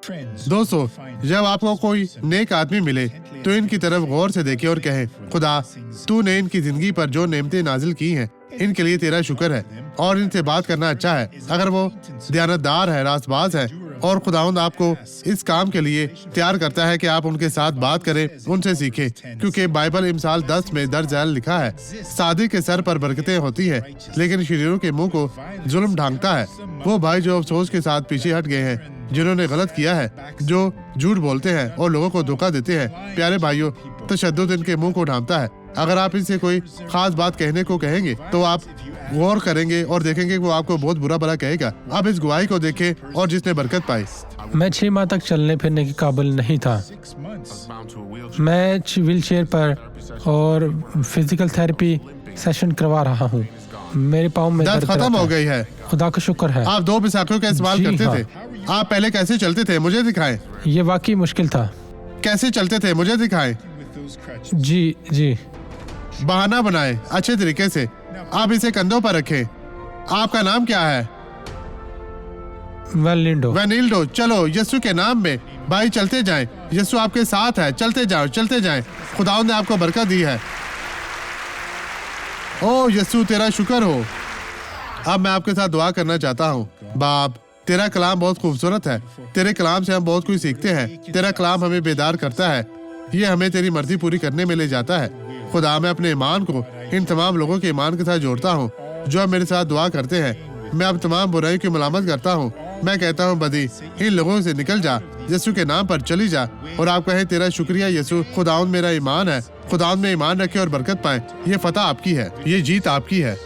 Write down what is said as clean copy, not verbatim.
दोस्तों, जब आपको कोई नेक आदमी मिले तो इनकी तरफ गौर से देखें और कहें, खुदा तूने इनकी जिंदगी पर जो नेमतें नाजिल की हैं इनके लिए तेरा शुक्र है। और इनसे बात करना अच्छा है। अगर वो दयानतदार है, रास्तबाज है और खुदावंद आपको इस काम के लिए तैयार करता है कि आप उनके साथ बात करें, उनसे सीखें, क्योंकि बाइबल इमसाल 10 में दर्ज लिखा है, सादिक के सर पर बरकतें होती है लेकिन शरीरों के मुंह को जुल्म ढांकता है। वो भाई जो अफसोस के साथ पीछे हट गए हैं, जिन्होंने गलत किया है, जो झूठ बोलते हैं और लोगों को धोखा देते हैं, प्यारे भाइयों, तशद्दुद इनके मुंह को ढांपता है। अगर आप इनसे कोई खास बात कहने को कहेंगे तो आप गौर करेंगे और देखेंगे कि वो आपको बहुत बुरा भला कहेगा। अब इस गवाही को देखें और जिसने बरकत पाई। मैं 6 माह तक चलने फिरने के काबिल नहीं था। मैं व्हील चेयर पर और फिजिकल थेरेपी सेशन करवा रहा हूँ। मेरे पाँव में दर्द खत्म हो गई है। खुदा का शुक्र है। आप 2 बैसाखियों का इस्तेमाल करते थे। आप पहले कैसे चलते थे, मुझे दिखाएं। ये वाकई मुश्किल था। कैसे चलते थे, मुझे दिखाएं। जी बहाना बनाएं अच्छे तरीके से। आप इसे कंधों पर रखें। आपका नाम क्या है? वेनिल्डो। चलो यीशु के नाम में भाई चलते जाएं। यीशु आपके साथ है। चलते जाएं। खुदावंद ने आपको बरकत दी है। ओ यीशु, तेरा शुक्र हो। अब मैं आपके साथ दुआ करना चाहता हूँ। बाप, तेरा कलाम बहुत खूबसूरत है। तेरे कलाम से हम बहुत कुछ सीखते हैं। तेरा कलाम हमें बेदार करता है। ये हमें तेरी मर्जी पूरी करने में ले जाता है। खुदा, मैं अपने ईमान को इन तमाम लोगों के ईमान के साथ जोड़ता हूँ जो अब मेरे साथ दुआ करते हैं। मैं अब तमाम बुराई की मलामत करता हूँ। मैं कहता हूँ, बदी इन लोगों से निकल जा, यीशु के नाम पर चली जा। और आप कहें, तेरा शुक्रिया यीशु, खुदावंद मेरा ईमान है। खुदावंद में ईमान रखे और बरकत पाए। ये फतह आपकी है, ये जीत आपकी है।